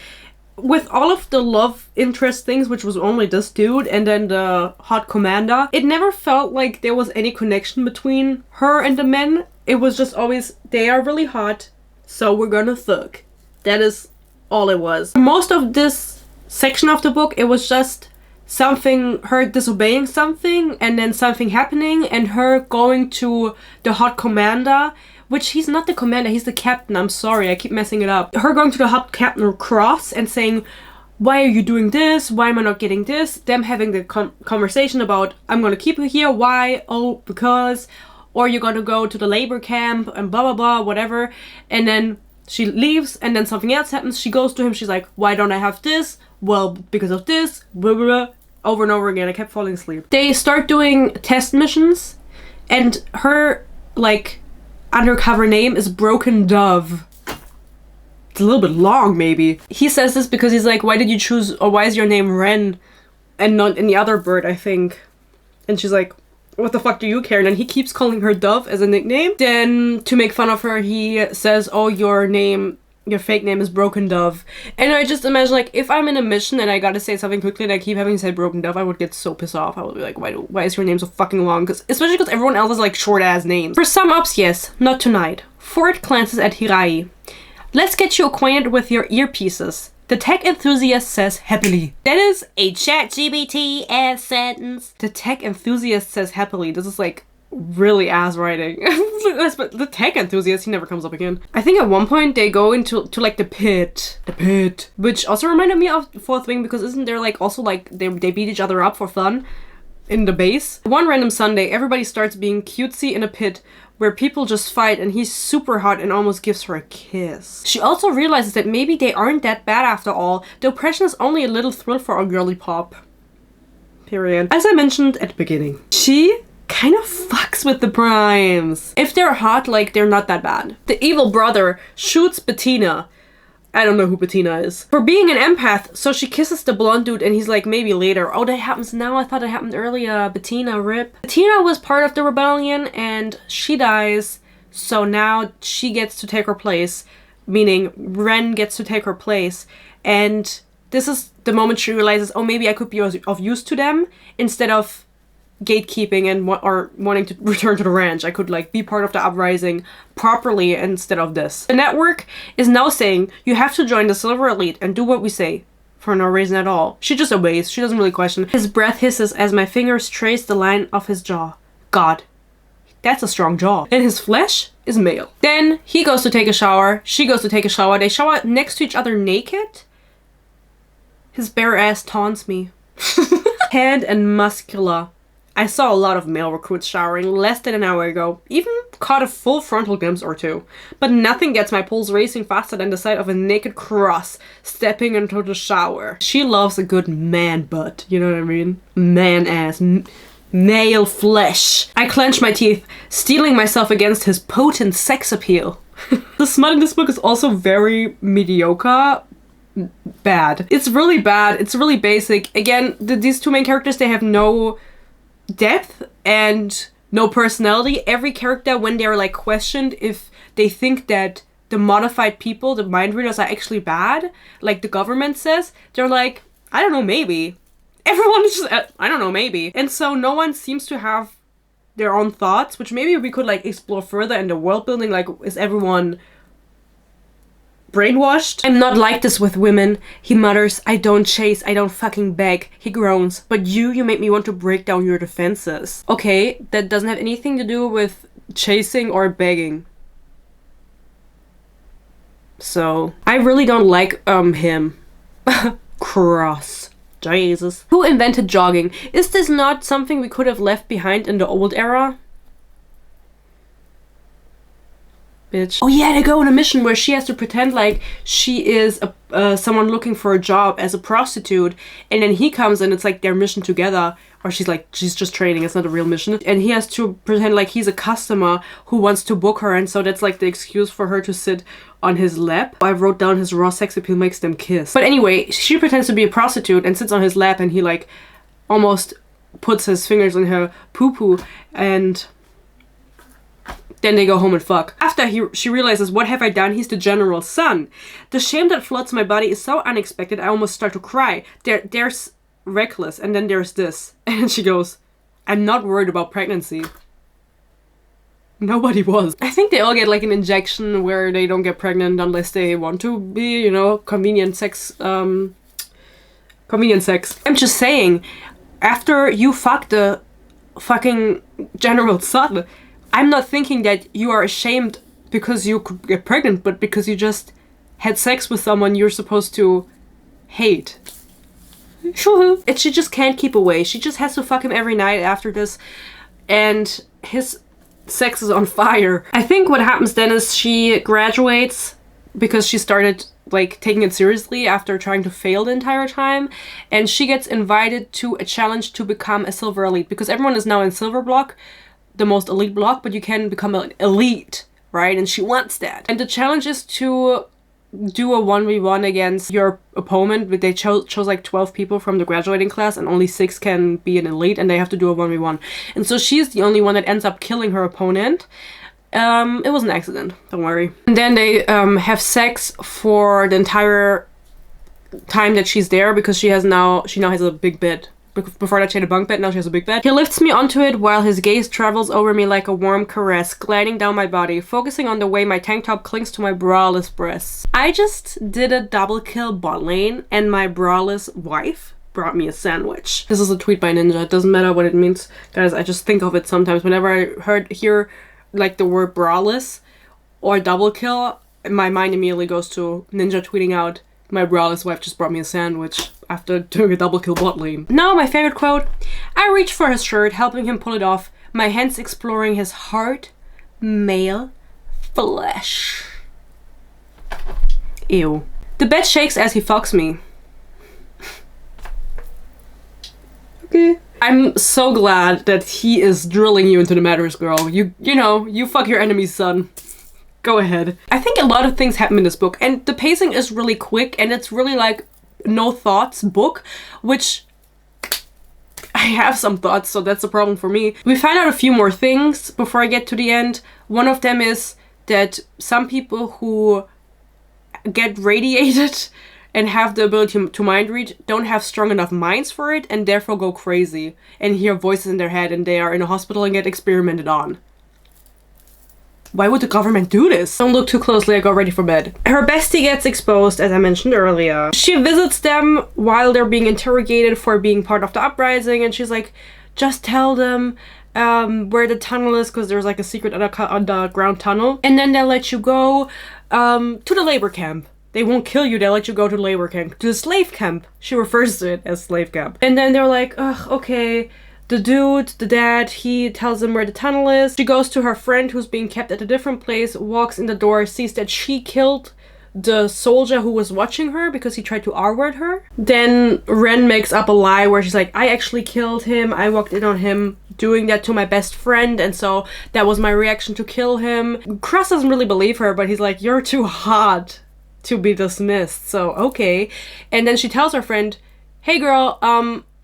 with all of the love interest things, which was only this dude and then the hot commander, it never felt like there was any connection between her and the men. It was just always, they are really hot, so we're gonna fuck. That is all it was. Most of this section of the book, it was just something, her disobeying something, and then something happening, and her going to the hot commander, which he's not the commander, he's the captain. I'm sorry, I keep messing it up. Her going to the hot Captain Cross and saying, why are you doing this? Why am I not getting this? Them having the conversation about, I'm gonna keep you here. Why? Oh, because. Or you're gonna go to the labor camp and blah, blah, blah, whatever. And then she leaves, and then something else happens. She goes to him, she's like, why don't I have this? Well, because of this, blah, blah, blah. Over and over again. I kept falling asleep. They start doing test missions, and her, like, undercover name is Broken Dove. It's a little bit long, maybe. He says this because he's like, why did you choose, or why is your name Wren and not any other bird, I think? And she's like, what the fuck do you care? And then he keeps calling her Dove as a nickname. Then to make fun of her, he says, oh, your fake name is Broken Dove. And I just imagine, like, if I'm in a mission and I gotta say something quickly and I keep having to say Broken Dove, I would get so pissed off. I would be like, why is your name so fucking long? Especially because everyone else is like short ass names. For some ups, yes, not tonight. Ford glances at Hirai. Let's get you acquainted with your earpieces. The tech enthusiast says happily. That is a ChatGPT-ass sentence. The tech enthusiast says happily. This is like really ass writing. But the tech enthusiast, he never comes up again. I think at one point they go into like the pit. Which also reminded me of Fourth Wing, because isn't there like also like they beat each other up for fun in the base? One random Sunday, everybody starts being cutesy in a pit where people just fight, and he's super hot and almost gives her a kiss. She also realizes that maybe they aren't that bad after all. The oppression is only a little thrill for a girly pop. Period. As I mentioned at the beginning, she kind of fucks with the primes. If they're hot, like, they're not that bad. The evil brother shoots Bettina. I don't know who Bettina is. For being an empath, so she kisses the blonde dude and he's like, maybe later. Oh, that happens now? I thought it happened earlier. Bettina, rip. Bettina was part of the rebellion and she dies, so now she gets to take her place. Meaning, Ren gets to take her place. And this is the moment she realizes, oh, maybe I could be of use to them instead of gatekeeping and wanting to return to the ranch. I could like be part of the uprising properly instead of this. The network is now saying you have to join the Silver Elite and do what we say for no reason at all. She just obeys. She doesn't really question. His breath hisses as my fingers trace the line of his jaw. God, that's a strong jaw. And his flesh is male. Then he goes to take a shower. She goes to take a shower. They shower next to each other naked. His bare ass taunts me. Hand and muscular. I saw a lot of male recruits showering less than an hour ago, even caught a full frontal glimpse or two. But nothing gets my pulse racing faster than the sight of a naked cross stepping into the shower. She loves a good man butt, you know what I mean? Man ass, male flesh. I clench my teeth, steeling myself against his potent sex appeal. The smut in this book is also very mediocre. Bad. It's really bad. It's really basic. Again, these two main characters, they have no depth and no personality. Every character, when they're like questioned if they think that the modified people, the mind readers, are actually bad, like the government says, they're like, I don't know, maybe. Everyone is just, I don't know, maybe. And so no one seems to have their own thoughts, which maybe we could like explore further in the world building. Like, is everyone brainwashed? I'm not like this with women, he mutters. I don't chase, I don't fucking beg. He groans. But you make me want to break down your defenses. Okay, that doesn't have anything to do with chasing or begging. So, I really don't like, him. Cross. Jesus. Who invented jogging? Is this not something we could have left behind in the old era? Bitch. Oh yeah, they go on a mission where she has to pretend like she is someone looking for a job as a prostitute, and then he comes and it's like their mission together, or she's just training, it's not a real mission, and he has to pretend like he's a customer who wants to book her, and so that's like the excuse for her to sit on his lap. I wrote down his raw sex appeal makes them kiss. But anyway, she pretends to be a prostitute and sits on his lap, and he like almost puts his fingers in her poo-poo, and then they go home and fuck. After she realizes, what have I done? He's the general's son. The shame that floods my body is so unexpected I almost start to cry. There's reckless, and then there's this. And she goes, I'm not worried about pregnancy. Nobody was. I think they all get like an injection where they don't get pregnant unless they want to be, you know, convenient sex. Convenient sex. I'm just saying, after you fuck the fucking general's son, I'm not thinking that you are ashamed because you could get pregnant, but because you just had sex with someone you're supposed to hate. And she just can't keep away. She just has to fuck him every night after this, and his sex is on fire. I think what happens then is she graduates because she started like taking it seriously after trying to fail the entire time, and she gets invited to a challenge to become a silver elite, because everyone is now in silver block, the most elite block, but you can become an elite, right? And she wants that. And the challenge is to do a 1v1 against your opponent, but they chose like 12 people from the graduating class and only 6 can be an elite, and they have to do a 1v1. And so she's the only one that ends up killing her opponent. It was an accident, don't worry. And then they have sex for the entire time that she's there, because she now has a big bed. Before that she had a bunk bed, now she has a big bed. He lifts me onto it while his gaze travels over me like a warm caress, gliding down my body, focusing on the way my tank top clings to my braless breasts. I just did a double kill bot lane, and my braless wife brought me a sandwich. This is a tweet by Ninja. It doesn't matter what it means. Guys, I just think of it sometimes. Whenever I hear like the word braless or double kill, my mind immediately goes to Ninja tweeting out, "My braless wife just brought me a sandwich," after doing a double kill bot lane. Now my favorite quote. I reach for his shirt, helping him pull it off, my hands exploring his hard, male flesh. Ew. The bed shakes as he fucks me. Okay. I'm so glad that he is drilling you into the mattress, girl. You know, you fuck your enemy's son. Go ahead. I think a lot of things happen in this book, and the pacing is really quick, and it's really like no thoughts book, which I have some thoughts, so that's a problem for me. We find out a few more things before I get to the end. One of them is that some people who get radiated and have the ability to mind read don't have strong enough minds for it, and therefore go crazy and hear voices in their head, and they are in a hospital and get experimented on. Why would the government do this? Don't look too closely, I got ready for bed. Her bestie gets exposed, as I mentioned earlier. She visits them while they're being interrogated for being part of the uprising, and she's like, just tell them where the tunnel is, because there's like a secret underground tunnel, and then they'll let you go to the labor camp. They won't kill you, they'll let you go to the labor camp. To the slave camp. She refers to it as slave camp. And then they're like, ugh, okay. The dude, the dad, he tells them where the tunnel is. She goes to her friend who's being kept at a different place, walks in the door, sees that she killed the soldier who was watching her because he tried to R-word her. Then Ren makes up a lie where she's like, I actually killed him. I walked in on him doing that to my best friend, and so that was my reaction to kill him. Cross doesn't really believe her, but he's like, you're too hot to be dismissed, so okay. And then she tells her friend, hey girl,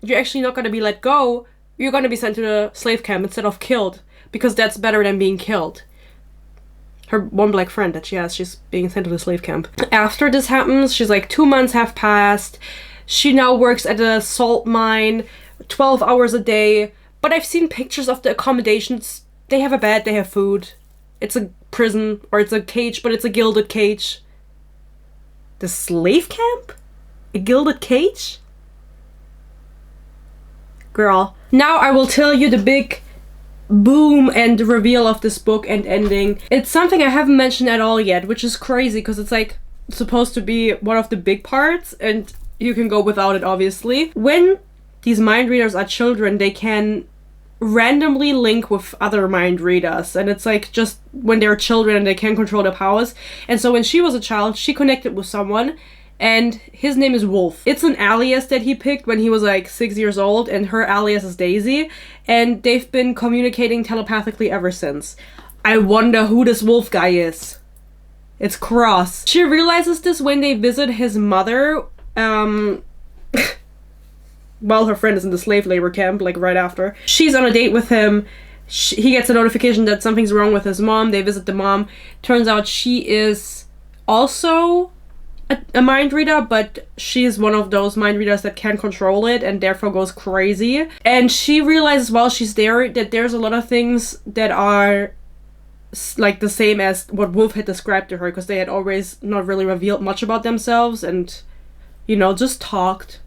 you're actually not gonna be let go. You're gonna be sent to the slave camp instead of killed, because that's better than being killed. Her one black friend that she has, she's being sent to the slave camp. After this happens, she's like, 2 months have passed. She now works at a salt mine, 12 hours a day. But I've seen pictures of the accommodations. They have a bed, they have food. It's a prison, or it's a cage, but it's a gilded cage. The slave camp? A gilded cage? Girl. Now I will tell you the big boom and reveal of this book and ending. It's something I haven't mentioned at all yet, which is crazy because it's like supposed to be one of the big parts and you can go without it, obviously. When these mind readers are children, they can randomly link with other mind readers, and it's like just when they're children and they can control their powers. And so when she was a child, she connected with someone, and his name is Wolf. It's an alias that he picked when he was like 6 years old, and her alias is Daisy, and they've been communicating telepathically ever since. I wonder who this Wolf guy is. It's Cross. She realizes this when they visit his mother, while her friend is in the slave labor camp, like right after. She's on a date with him. He gets a notification that something's wrong with his mom. They visit the mom. Turns out she is also a mind reader, but she's one of those mind readers that can't control it and therefore goes crazy. And she realizes while she's there that there's a lot of things that are like the same as what Wolf had described to her, because they had always not really revealed much about themselves and, you know, just talked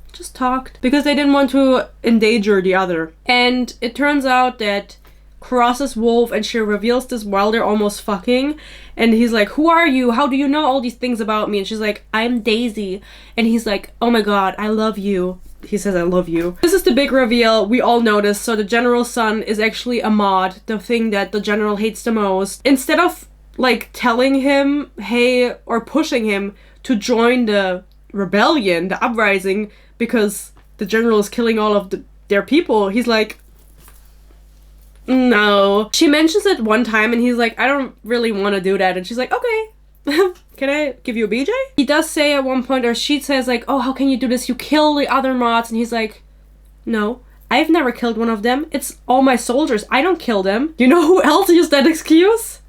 because they didn't want to endanger the other. And it turns out that Cross is Wolf, and she reveals this while they're almost fucking, and he's like, who are you? How do you know all these things about me? And she's like, I'm Daisy. And he's like, oh my god, I love you. He says, I love you. This is the big reveal we all noticed. So the general's son is actually Ahmad, the thing that the general hates the most. Instead of like telling him, hey, or pushing him to join the rebellion, the uprising, because the general is killing all of their people, he's like, no. She mentions it one time and he's like, I don't really want to do that. And she's like, okay. Can I give you a BJ? He does say at one point, or she says like, oh, how can you do this? You kill the other mods. And he's like, no, I've never killed one of them. It's all my soldiers. I don't kill them. You know who else used that excuse?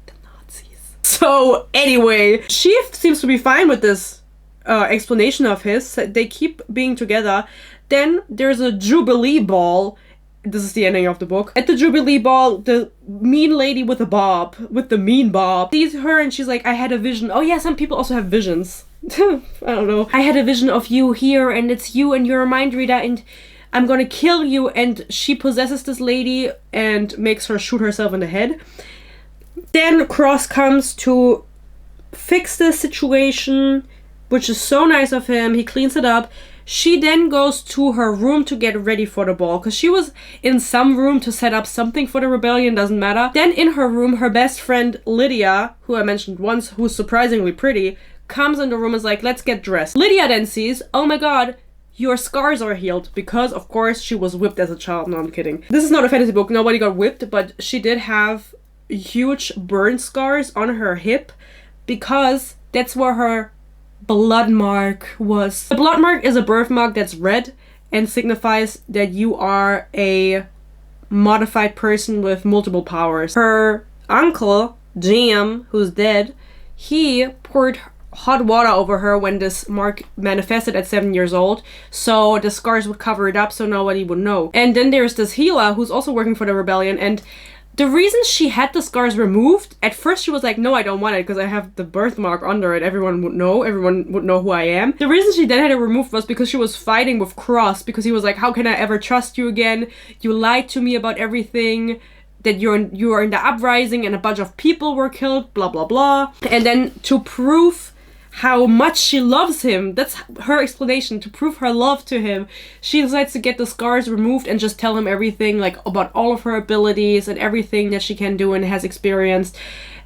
The Nazis. So anyway, she seems to be fine with this explanation of his. They keep being together. Then there's a Jubilee ball. This is the ending of the book. At the Jubilee ball, the mean lady with the mean bob, sees her and she's like, I had a vision. Oh yeah, some people also have visions. I don't know. I had a vision of you here and it's you and you're a mind reader and I'm gonna kill you. And she possesses this lady and makes her shoot herself in the head. Then Cross comes to fix the situation, which is so nice of him. He cleans it up. She then goes to her room to get ready for the ball, because she was in some room to set up something for the rebellion, doesn't matter. Then in her room, her best friend Lydia, who I mentioned once, who's surprisingly pretty, comes in the room and is like, let's get dressed. Lydia then sees, oh my god, your scars are healed, because of course she was whipped as a child. No, I'm kidding. This is not a fantasy book, nobody got whipped, but she did have huge burn scars on her hip, because that's where her blood mark was. The blood mark is a birthmark that's red and signifies that you are a modified person with multiple powers. Her uncle, Jim, who's dead, he poured hot water over her when this mark manifested at 7 years old, so the scars would cover it up so nobody would know. And then there's this healer who's also working for the rebellion, and the reason she had the scars removed, at first she was like, no, I don't want it because I have the birthmark under it. Everyone would know who I am. The reason she then had it removed was because she was fighting with Cross, because he was like, how can I ever trust you again? You lied to me about everything, that you are in the uprising and a bunch of people were killed, blah, blah, blah. And then to prove how much she loves him, that's her explanation, to prove her love to him, she decides to get the scars removed and just tell him everything, like about all of her abilities and everything that she can do and has experienced.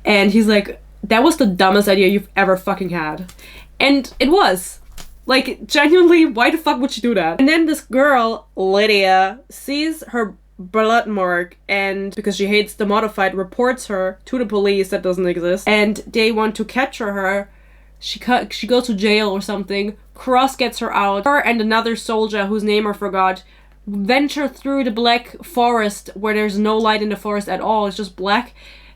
And he's like, that was the dumbest idea you've ever fucking had. And it was. Like, genuinely, why the fuck would she do that? And then this girl, Lydia, sees her blood mark, and because she hates the modified, reports her to the police that doesn't exist, and they want to capture her. She goes to jail or something. Cross gets her out. Her and another soldier, whose name I forgot, venture through the black forest where there's no light in the forest at all. It's just black.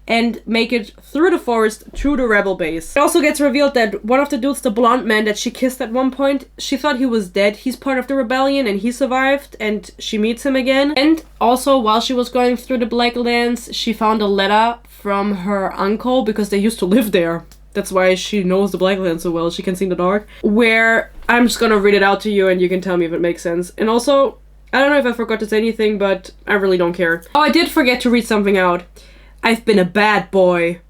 And make it through the forest to the rebel base. It also gets revealed that one of the dudes, the blonde man that she kissed at one point, she thought he was dead. He's part of the rebellion and he survived, and she meets him again. And also, while she was going through the Black Lands, she found a letter from her uncle, because they used to live there. That's why she knows the Blacklands so well. She can see in the dark. Where I'm just gonna read it out to you and you can tell me if it makes sense. And also, I don't know if I forgot to say anything, but I really don't care. Oh, I did forget to read something out. I've been a bad boy,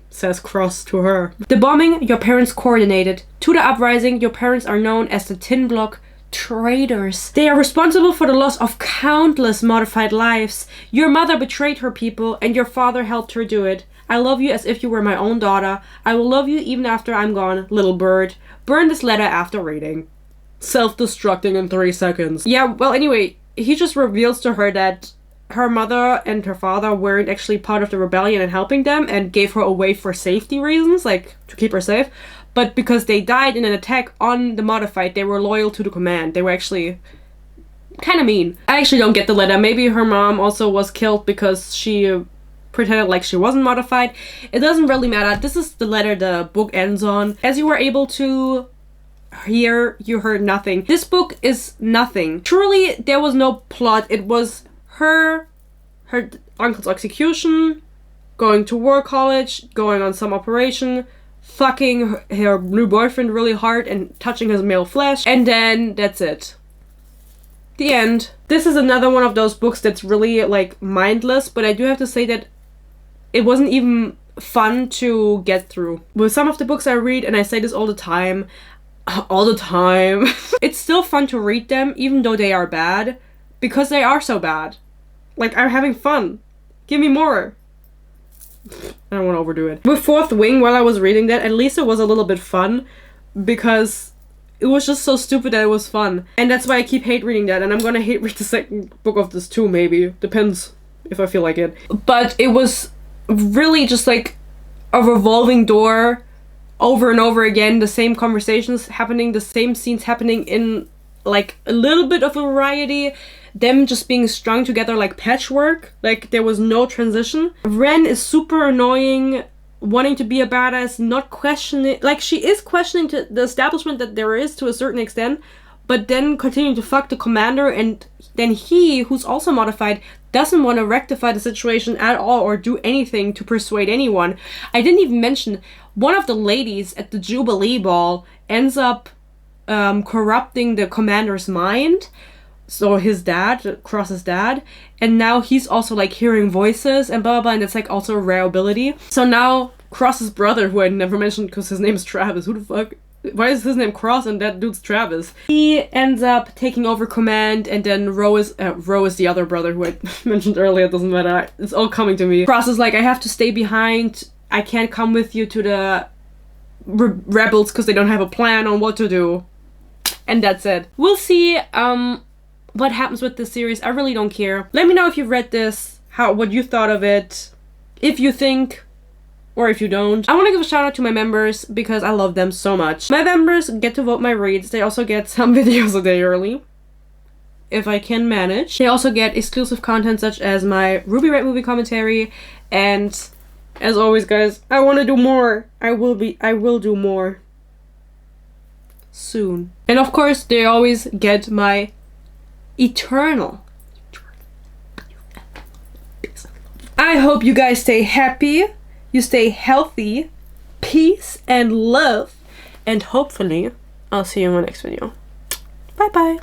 says Cross to her. The bombing your parents coordinated. To the uprising, your parents are known as the Tin Block traitors. They are responsible for the loss of countless modified lives. Your mother betrayed her people and your father helped her do it. I love you as if you were my own daughter. I will love you even after I'm gone, little bird. Burn this letter after reading. Self-destructing in 3 seconds. Yeah, well, anyway, he just reveals to her that her mother and her father weren't actually part of the rebellion and helping them, and gave her away for safety reasons, like to keep her safe. But because they died in an attack on the modified, they were loyal to the command. They were actually kind of mean. I actually don't get the letter. Maybe her mom also was killed because she pretended like she wasn't modified. It doesn't really matter. This is the letter the book ends on. As you were able to hear, you heard nothing. This book is nothing. Truly, there was no plot. It was her uncle's execution, going to war college, going on some operation, fucking her new boyfriend really hard and touching his male flesh, and then that's it. The end. This is another one of those books that's really like mindless, but I do have to say that it wasn't even fun to get through. With some of the books I read, and I say this all the time, it's still fun to read them, even though they are bad, because they are so bad. Like, I'm having fun. Give me more. I don't want to overdo it. With Fourth Wing, while I was reading that, at least it was a little bit fun, because it was just so stupid that it was fun. And that's why I keep hate reading that, and I'm gonna hate read the second book of this too, maybe. Depends if I feel like it. But it was really just like a revolving door over and over again, the same conversations happening, the same scenes happening in like a little bit of a variety, them just being strung together like patchwork, like there was no transition. Ren is super annoying, wanting to be a badass, not questioning, like she is questioning to the establishment that there is to a certain extent, but then continuing to fuck the commander, and then he, who's also modified, doesn't want to rectify the situation at all or do anything to persuade anyone. I didn't even mention one of the ladies at the Jubilee Ball ends up corrupting the commander's mind. So his dad, Cross's dad, and now he's also like hearing voices and blah blah blah, and it's like also a rare ability. So now Cross's brother, who I never mentioned because his name is Travis, who the fuck? Why is his name Cross and that dude's Travis? He ends up taking over command, and then Ro is the other brother who I mentioned earlier. It doesn't matter. It's all coming to me. Cross is like, I have to stay behind. I can't come with you to the rebels because they don't have a plan on what to do. And that's it. We'll see what happens with this series. I really don't care. Let me know if you've read this, what you thought of it, if you think, or if you don't. I want to give a shout out to my members because I love them so much. My members get to vote my reads. They also get some videos a day early, if I can manage. They also get exclusive content such as my Ruby Red movie commentary, and as always guys, I want to do more. I will do more soon. And of course, they always get my eternal. I hope you guys stay happy, you stay healthy, peace and love, and hopefully I'll see you in my next video. Bye bye.